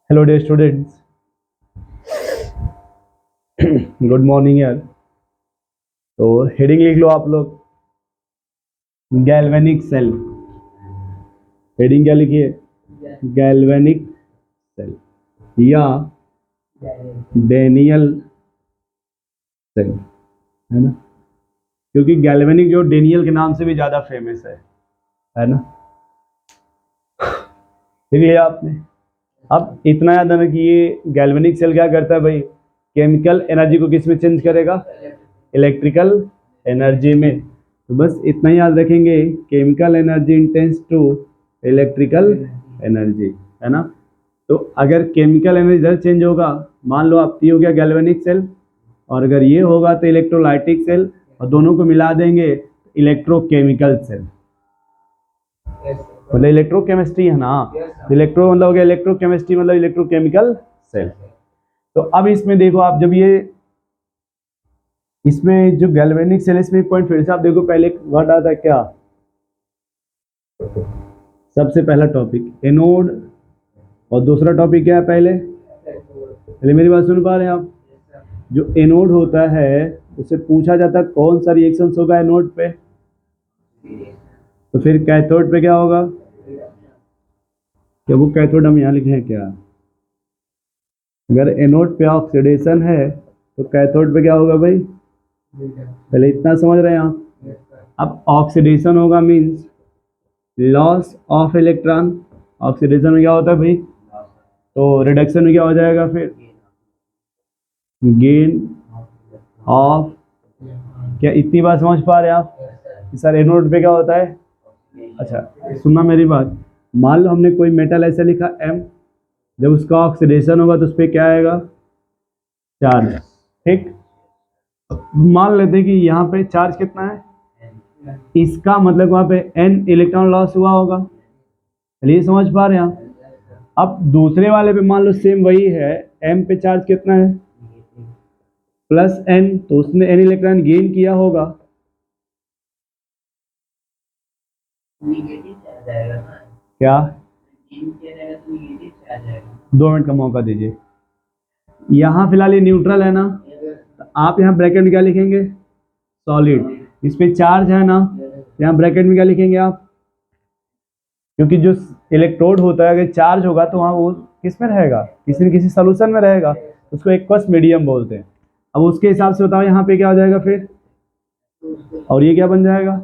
Hello dear students, good morning यार। तो heading लिख लो आप लोग, गैल्वेनिक सेल। हेडिंग क्या लिखिए? गैल्वेनिक सेल या डेनियल सेल, है ना? क्योंकि गैल्वेनिक जो डेनियल के नाम से भी ज़्यादा फेमस है ना? ठीक है आपने। अब इतना याद रखना कि ये गैल्वेनिक सेल क्या करता है भाई, केमिकल एनर्जी को किस में चेंज करेगा? इलेक्ट्रिकल एनर्जी में। तो बस इतना ही याद रखेंगे, chemical energy intense to electrical energy, है ना? तो अगर केमिकल एनर्जी इधर चेंज होगा, मान लो आप, ये हो गया गैल्वेनिक सेल, और अगर ये होगा तो इलेक्ट्रोलाइटिक सेल, और दोनों को मिला देंगे इलेक्ट्रोकेमिकल सेल। मतलब इलेक्ट्रोकेमिस्ट्री है ना, इलेक्ट्रो मतलब हो गया इलेक्ट्रोकेमिस्ट्री, मतलब इलेक्ट्रोकेमिकल सेल। तो अब इसमें देखो आप, जब ये इसमें जो गैल्वेनिक सेल, इसमें एक पॉइंट फिर से आप देखो, पहले वर्ड आता है क्या? सबसे पहला टॉपिक एनोड, और दूसरा टॉपिक क्या है? पहले मेरी बात सुन पा रहे हैं आप? जो एनोड होता है उससे पूछा जाता है कौन सा रिएक्शंस होगा एनोड पे, तो फिर कैथोड पे क्या होगा? क्या वो कैथोड हम यहाँ लिखे हैं क्या? अगर एनोड पे ऑक्सीडेशन है तो कैथोड पे क्या होगा भाई? पहले इतना समझ रहे हैं आप? अब ऑक्सीडेशन होगा means loss of electron. Oxidation में क्या होता है भाई? तो रिडक्शन में क्या हो जाएगा फिर? Gain of. क्या इतनी बात समझ पा रहे हैं आप कि सर एनोड पे क्या होता है? अच्छा सुनना मेरी बात, मान लो हमने कोई मेटल ऐसे लिखा M, जब उसका ऑक्सीडेशन होगा तो उस पर क्या आएगा? चार्ज। ठीक, मान लेते हैं कि यहाँ पे चार्ज कितना है, इसका मतलब वहाँ पे N इलेक्ट्रॉन लॉस हुआ होगा। चलिए समझ पा रहे हैं आप? अब दूसरे वाले पे मान लो सेम वही है, M पे चार्ज कितना है? प्लस N, तो उसने N इलेक्ट्रॉन गेन किया होगा। क्या? 2 मिनट का मौका दीजिए। यहाँ फिलहाल ये न्यूट्रल है ना, तो आप यहाँ ब्रैकेट में क्या लिखेंगे? सॉलिड। इस पे चार्ज है ना, यहाँ ब्रैकेट में क्या लिखेंगे आप? क्योंकि जो इलेक्ट्रोड होता है अगर चार्ज होगा तो वहाँ वो किस में रहेगा? किसी न किसी सोल्यूशन में रहेगा, उसको एक्वस मीडियम बोलते हैं। अब उसके हिसाब से बताओ यहाँ पे क्या हो जाएगा फिर, और ये क्या बन जाएगा?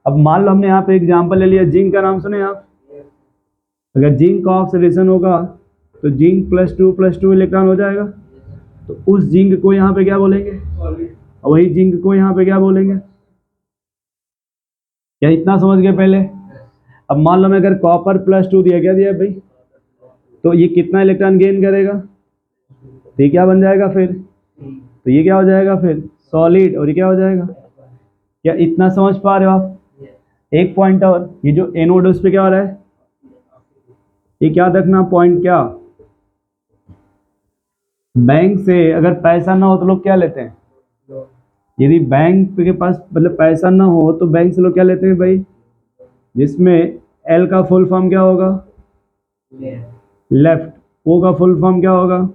अब मान लो हमने यहाँ पे एग्जाम्पल ले लिया, जिंक का नाम सुने आप? अगर जिंक का ऑक्सीडेशन होगा तो जिंक +2 इलेक्ट्रॉन हो जाएगा, तो उस जिंक को यहाँ पे क्या बोलेंगे? और वही जिंक को यहाँ पे क्या बोलेंगे? क्या इतना समझ गए पहले? अब मान लो मैं अगर कॉपर +2 दिया, क्या दिया भाई, तो ये कितना इलेक्ट्रॉन गेन करेगा? तो ये क्या बन जाएगा फिर? तो ये क्या हो जाएगा फिर? सॉलिड। और ये क्या हो जाएगा? क्या इतना समझ पा रहे हो आप? एक पॉइंट और, ये जो एनोड उस पे क्या हो रहा है, ये क्या रखना पॉइंट, क्या? बैंक से अगर पैसा ना हो तो लोग क्या लेते हैं? यदि बैंक के पास मतलब पैसा ना हो तो बैंक से लोग क्या लेते हैं भाई? जिसमें एल का फुल फॉर्म क्या होगा? लेफ्ट। ओ का फुल फॉर्म क्या होगा?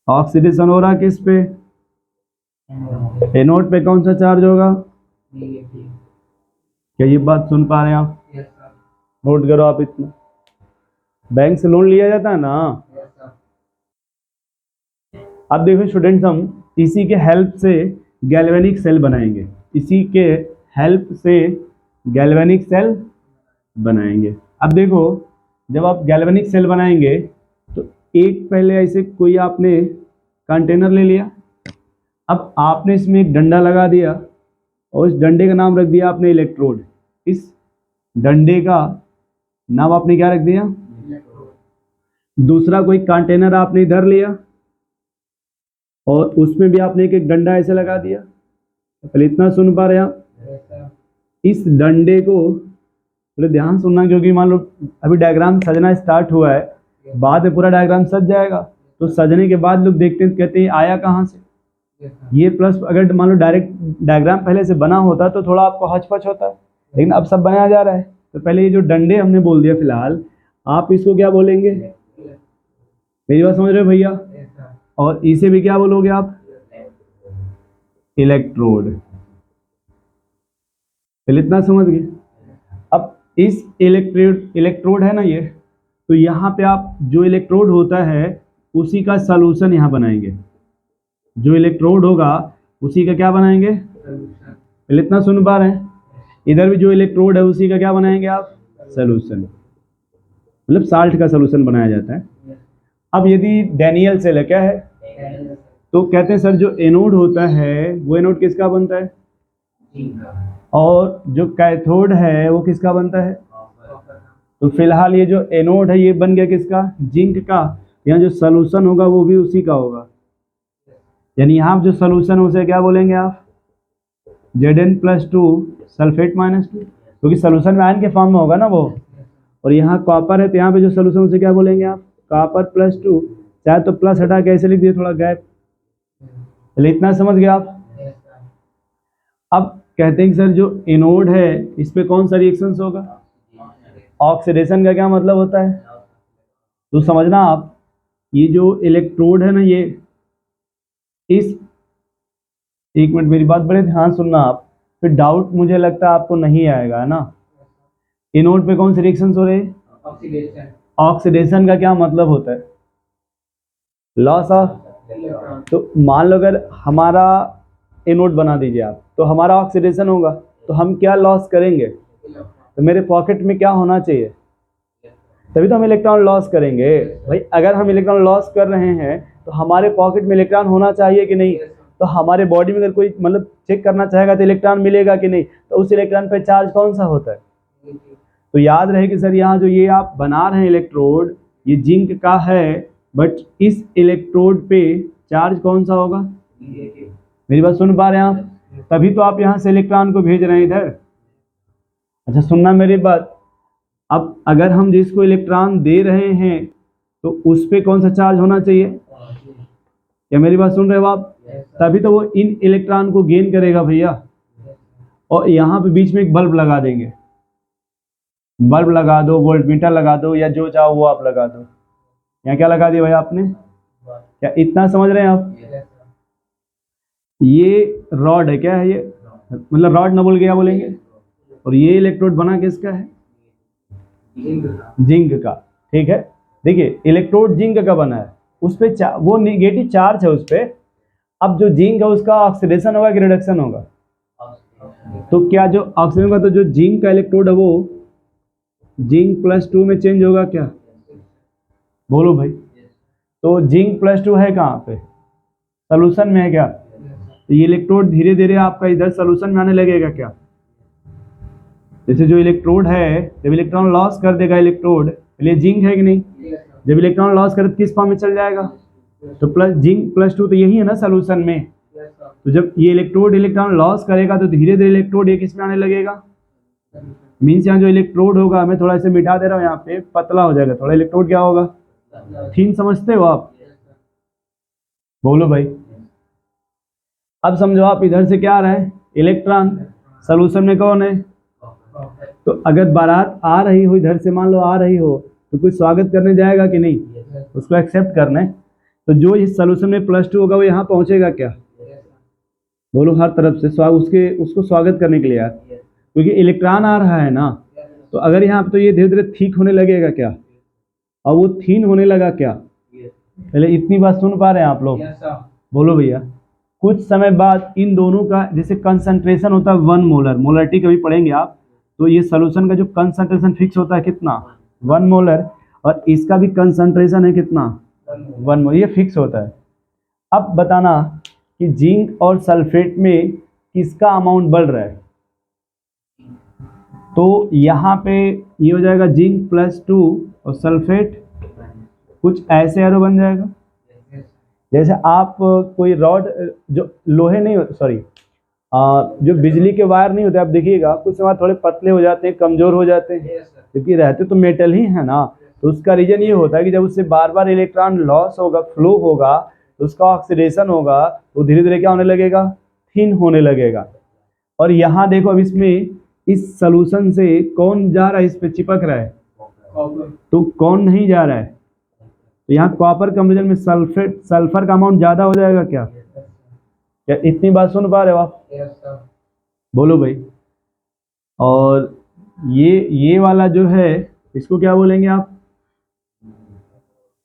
ऑक्सीडेशन हो रहा किस पे? एनोड पे कौन सा चार्ज होगा? क्या ये बात सुन पा रहे हैं आप? नोट करो आप इतना। बैंक से लोन लिया जाता है ना। अब देखो स्टूडेंट्स, हम इसी के हेल्प से गैल्वेनिक सेल बनाएंगे, इसी के हेल्प से गैल्वेनिक सेल बनाएंगे। अब देखो, जब आप गैल्वेनिक सेल बनाएंगे तो एक पहले ऐसे कोई आपने कंटेनर ले लिया, अब आपने इसमें एक डंडा लगा दिया और इस डंडे का नाम रख दिया आपने इलेक्ट्रोड। इस डंडे का नाम आपने क्या रख दिया? दूसरा कोई कंटेनर आपने इधर लिया और उसमें भी आपने एक एक डंडा ऐसे लगा दिया। पहले इतना सुन पा रहे हैं आप? इस डंडे को थोड़ा ध्यान सुनना, क्योंकि मान लो अभी डायग्राम सजना स्टार्ट हुआ है, बाद में पूरा डायग्राम सज जाएगा, तो सजने के बाद लोग देखते हैं, कहते हैं आया कहाँ से ये प्लस। अगर मान लो डायरेक्ट डायग्राम पहले से बना होता तो थोड़ा आपको हचपच होता है, लेकिन अब सब बनाया जा रहा है। तो पहले ये जो डंडे हमने बोल दिया फिलहाल, आप इसको क्या बोलेंगे, मेरी बात समझ रहे हो भैया, और इसे भी क्या बोलोगे आप, इलेक्ट्रोड। पहले इतना समझ गए। अब इस इलेक्ट्रोड है ना ये, तो यहाँ पे आप जो इलेक्ट्रोड होता है उसी का सॉल्यूशन यहाँ बनाएंगे, जो इलेक्ट्रोड होगा उसी का क्या बनाएंगे, पहले इतना सुन पा रहे हैं, इधर भी जो इलेक्ट्रोड है उसी का क्या बनाएंगे आप, सॉल्यूशन, मतलब साल्ट का सॉल्यूशन बनाया जाता है। अब यदि डैनियल सेल है, क्या है, तो कहते हैं सर जो एनोड होता है वो एनोड किसका बनता है, और जो कैथोड है वो किसका बनता है, तो फिलहाल ये जो एनोड है ये बन गया किसका, जिंक का, यहाँ जो सॉल्यूशन होगा वो भी उसी का होगा, यानी यहाँ जो सॉल्यूशन है उसे क्या बोलेंगे आप, Zn+2 सल्फेट -2, क्योंकि सॉल्यूशन में आयन के फॉर्म में होगा ना वो, और यहाँ कॉपर है तो यहाँ पे जो सॉल्यूशन उसे क्या बोलेंगे आप, कॉपर+2, चाहे तो प्लस हटा के ऐसे लिख दिए थोड़ा गैप, पहले इतना समझ गए आप। अब कहते हैं कि सर जो एनोड है इस पे कौन सा रिएक्शन होगा, ऑक्सीडेशन का क्या मतलब होता है, तो समझना आप, ये जो इलेक्ट्रोड है ना ये इस, एक मिनट मेरी बात बड़े ध्यान सुनना आप, फिर डाउट मुझे लगता है आपको नहीं आएगा, है ना। एनोड पे कौन से रिएक्शंस हो रहे हैं, ऑक्सीडेशन। ऑक्सीडेशन का क्या मतलब होता है, लॉस ऑफ, तो मान लो अगर हमारा एनोड बना दीजिए आप, तो हमारा ऑक्सीडेशन होगा, तो हम क्या लॉस करेंगे, तो मेरे पॉकेट में क्या होना चाहिए, तभी तो हम इलेक्ट्रॉन लॉस करेंगे भाई। अगर हम इलेक्ट्रॉन लॉस कर रहे हैं तो हमारे पॉकेट में इलेक्ट्रॉन होना चाहिए कि नहीं, तो हमारे बॉडी में अगर कोई मतलब चेक करना चाहेगा तो इलेक्ट्रॉन मिलेगा कि नहीं, तो उस इलेक्ट्रॉन पे चार्ज कौन सा होता है, तो याद रहे कि सर यहाँ जो ये आप बना रहे हैं इलेक्ट्रोड ये जिंक का है, बट इस इलेक्ट्रोड पे चार्ज कौन सा होगा, मेरी बात सुन पा रहे हैं आप, तभी तो आप यहाँ से इलेक्ट्रॉन को भेज रहे हैं इधर। अच्छा सुनना मेरी बात, अब अगर हम जिसको इलेक्ट्रॉन दे रहे हैं तो उस पे कौन सा चार्ज होना चाहिए, क्या मेरी बात सुन रहे हो आप, तभी तो वो इन इलेक्ट्रॉन को गेन करेगा भैया। और यहाँ पे बीच में एक बल्ब लगा देंगे, बल्ब लगा दो, वोल्टमीटर लगा दो, या जो चाहो वो आप लगा दो, यहाँ क्या लगा दिया भाई आपने, क्या इतना समझ रहे हैं आप, ये रॉड है, क्या है ये, मतलब रॉड ना बोल के क्या बोलेंगे, और ये इलेक्ट्रोड बना किसका है, जिंक का, ठीक है। देखिए इलेक्ट्रोड जिंक का बना है, उस पे वो नेगेटिव चार्ज है उस पे, अब जो जिंक है उसका ऑक्सीडेशन होगा कि रिडक्शन होगा, तो क्या जो ऑक्सीजन का, तो जो जिंक का इलेक्ट्रोड है वो Zn+2 में चेंज होगा क्या, बोलो भाई, तो Zn+2 है कहाँ पे, सोल्यूशन में है क्या, तो ये इलेक्ट्रोड धीरे धीरे आपका इधर सोल्यूशन में आने लगेगा क्या, जैसे जो इलेक्ट्रोड है जब इलेक्ट्रॉन लॉस कर देगा इलेक्ट्रोड, पहले जिंक है कि नहीं, जब इलेक्ट्रॉन लॉस करे किस फॉर्म में चल जाएगा, तो Zn+2 तो यही है ना सोल्यूशन में, तो जब ये इलेक्ट्रोड इलेक्ट्रॉन लॉस करेगा तो धीरे धीरे इलेक्ट्रोड ये किस में आने लगेगा, मीन्स यहाँ जो इलेक्ट्रोड होगा, मैं थोड़ा इसे मिटा दे रहा हूँ, यहाँ पे पतला हो जाएगा थोड़ा, इलेक्ट्रोड क्या होगा, थीन, समझते हो आप, बोलो भाई। अब समझो आप इधर से क्या आ रहा है, इलेक्ट्रॉन, सोल्यूशन में कौन है, तो अगर बारात आ रही हो इधर से, मान लो आ रही हो, तो कोई स्वागत करने जाएगा कि नहीं, उसको एक्सेप्ट करना है, तो जो इस सोल्यूशन में +2 होगा वो यहाँ पहुंचेगा क्या, बोलो हर तरफ से उसको स्वागत करने के लिए यार, क्योंकि इलेक्ट्रॉन आ रहा है ना, तो अगर यहाँ पे तो ये धीरे धीरे थिक होने लगेगा क्या, और वो थीन होने लगा क्या, पहले इतनी बात सुन पा रहे हैं आप लोग, बोलो भैया। कुछ समय बाद इन दोनों का जैसे कंसंट्रेशन होता है 1 मोलर, मोलरिटी कभी पढ़ेंगे आप, तो ये सोल्यूशन का जो कंसंट्रेशन फिक्स होता है कितना, 1 मोलर, और इसका भी कंसंट्रेशन है कितना, 1 मोलर, ये फिक्स होता है। अब बताना कि जिंक और सल्फेट में किसका अमाउंट बढ़ रहा है, तो यहाँ पे ये हो जाएगा Zn+2 और सल्फेट, कुछ ऐसे एरो बन जाएगा, जैसे आप कोई रॉड, जो लोहे नहीं, सॉरी जो बिजली के वायर नहीं होते, आप देखिएगा कुछ समय थोड़े पतले हो जाते हैं, कमजोर हो जाते हैं, क्योंकि रहते तो मेटल ही है ना, तो उसका रीजन ये होता है कि जब उससे बार बार इलेक्ट्रॉन लॉस होगा, फ्लो होगा, तो उसका ऑक्सीडेशन होगा, तो धीरे धीरे क्या होने लगेगा, थिन होने लगेगा। और यहाँ देखो अब इसमें इस सोल्यूशन से कौन जा रहा है, इस पे चिपक रहा है, तो कौन नहीं जा रहा है, तो यहाँ कॉपर कंपेरिजन में सल्फर का अमाउंट ज़्यादा हो जाएगा क्या? क्या इतनी बात सुन पा रहे हो आप? बोलो भाई। और ये वाला जो है इसको क्या बोलेंगे आप?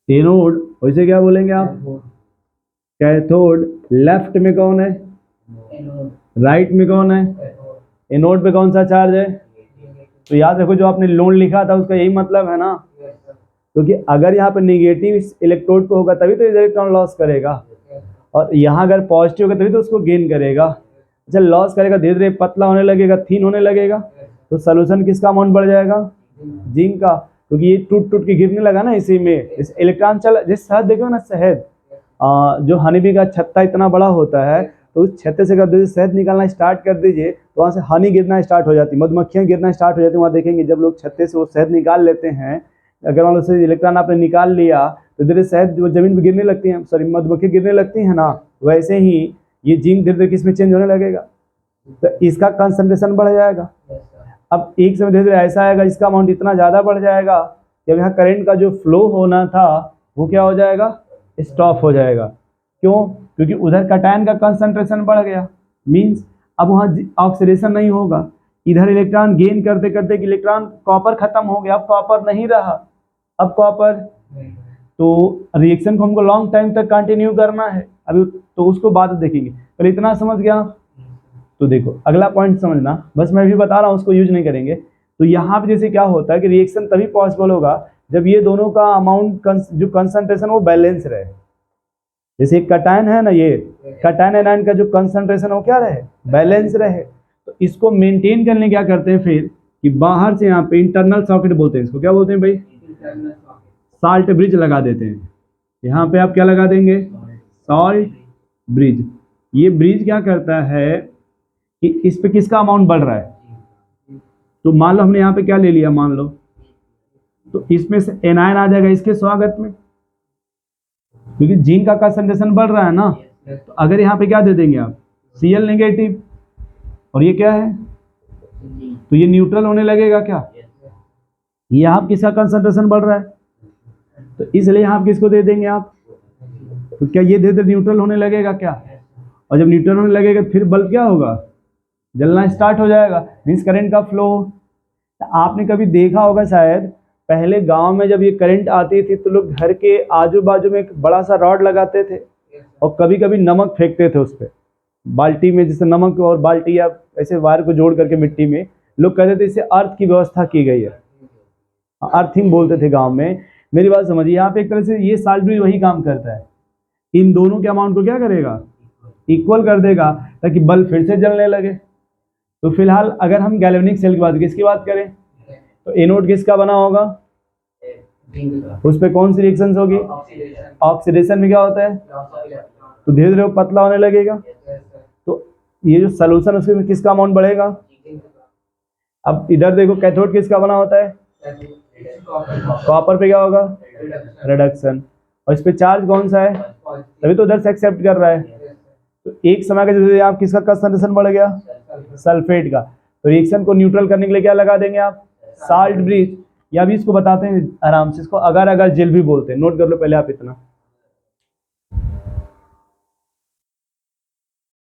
एनोड। और इसे क्या बोलेंगे आप? कैथोड। लेफ्ट में कौन है? राइट में कौन है? एनोड पे कौन सा चार्ज है? तो याद रखो जो आपने लोन लिखा था उसका यही मतलब है ना, क्योंकि अगर यहाँ पे निगेटिव इलेक्ट्रोड पे होगा तभी तो इलेक्ट्रॉन लॉस करेगा, और यहाँ अगर पॉजिटिव होगा तभी तो उसको गेन करेगा। अच्छा, लॉस करेगा, धीरे धीरे पतला होने लगेगा, थीन होने लगेगा, तो सोल्यूशन किसका अमाउंट बढ़ जाएगा? जिंक का, क्योंकि ये टूट टूट के गिरने लगा ना इसी में। इस इलेक्ट्रॉन चल, जिस शहद देखो ना, शहद जो हनी बी का छत्ता इतना बड़ा होता है, तो उस छत्ते से अगर शहद निकालना स्टार्ट कर दीजिए तो वहाँ से हनी गिरना स्टार्ट हो जाती है, मधुमक्खियाँ गिरना स्टार्ट हो जाती है। वहाँ देखेंगे जब लोग छत्ते से वो शहद निकाल लेते हैं, अगर मान लो से इलेक्ट्रॉन आपने निकाल लिया तो धीरे शहद जो जमीन पर गिरने लगती है, सॉरी मधुमक्खी गिरने लगती है ना, वैसे ही ये जिंक धीरे धीरे किस में चेंज होने लगेगा, तो इसका कंसंट्रेशन बढ़ जाएगा। अब एक समय धीरे धीरे ऐसा आएगा इसका अमाउंट इतना ज़्यादा बढ़ जाएगा कि अब यहाँ करंट का जो फ्लो होना था वो क्या हो जाएगा? स्टॉप हो जाएगा। क्यों? क्योंकि उधर कैटायन का कंसंट्रेशन बढ़ गया, मींस अब वहाँ ऑक्सीडेशन नहीं होगा। इधर इलेक्ट्रॉन गेन करते करते इलेक्ट्रॉन कॉपर खत्म हो गया, अब कॉपर नहीं रहा, अब कॉपर, तो रिएक्शन को हमको लॉन्ग टाइम तक कंटिन्यू करना है अभी, तो उसको बाद में देखेंगे। पहले इतना समझ गया आप? तो देखो अगला पॉइंट समझना, बस मैं भी बता रहा हूँ, उसको यूज नहीं करेंगे। तो यहाँ पे जैसे क्या होता है कि रिएक्शन तभी पॉसिबल होगा जब ये दोनों का अमाउंट जो कंसंट्रेशन वो बैलेंस रहे। जैसे कैटायन है ना, ये कैटायन एनायन का जो कंसंट्रेशन वो क्या रहे? बैलेंस रहे। तो इसको मेंटेन करने क्या करते हैं फिर कि बाहर से यहाँ पे इंटरनल सॉकेट बोलते हैं इसको, क्या बोलते हैं भाई? साल्ट ब्रिज लगा देते हैं। यहाँ पे आप क्या लगा देंगे? Salt bridge. ये ब्रिज क्या करता है कि इस पे किसका अमाउंट बढ़ रहा है? तो मान लो हमने यहाँ पे क्या ले लिया, मान लो तो इसमें से एनायन आ जाएगा इसके स्वागत में, क्योंकि जिंक का कंसंट्रेशन बढ़ रहा है ना। तो अगर यहाँ पे क्या दे देंगे आप? Cl नेगेटिव, और ये क्या है? तो ये न्यूट्रल होने लगेगा क्या? यहाँ किसका कंसंट्रेशन बढ़ रहा है, तो इसलिए यहाँ किसको दे देंगे आप? तो क्या ये धीरे धीरे न्यूट्रल होने लगेगा क्या? और जब न्यूट्रल होने लगेगा फिर बल्ब क्या होगा? जलना स्टार्ट हो जाएगा, मीन्स करंट का फ्लो। आपने कभी देखा होगा शायद, पहले गांव में जब ये करंट आती थी तो लोग घर के आजू बाजू में एक बड़ा सा रॉड लगाते थे और कभी कभी नमक फेंकते थे उस पर, बाल्टी में, जैसे नमक और बाल्टी या ऐसे वायर को जोड़ करके मिट्टी में, लोग कहते थे इससे अर्थ की व्यवस्था की गई है, अर्थिंग बोलते थे गाँव में। मेरी बात समझिए, यहाँ पे एक तरह से ये साल्ट ब्रिज वही काम करता है, इन दोनों के अमाउंट को क्या करेगा? इक्वल कर देगा, ताकि बल्ब फिर से जलने लगे। तो फिलहाल अगर हम गैल्वेनिक सेल की बात, किसकी बात करें, तो एनोड किसका बना होगा? उस पर कौन सी रिएक्शन होगी? ऑक्सीडेशन में क्या होता है? तो धीरे धीरे वो पतला होने लगेगा। तो ये जो सोल्यूशन उसके में किसका अमाउंट बढ़ेगा? अब इधर देखो कैथोड किसका बना होता है? कॉपर पे क्या होगा? रिडक्शन। और इस पे चार्ज कौन सा है? तभी तो उधर से एक्सेप्ट कर रहा है। तो एक समय का जैसे आप किसका कंसंट्रेशन बढ़ गया? सल्फेट का। तो रिएक्शन को न्यूट्रल करने के लिए क्या लगा देंगे आप? Salt bridge. या भी इसको बताते हैं आराम से, इसको अगर अगर जेल भी बोलते हैं, नोट कर लो पहले आप इतना।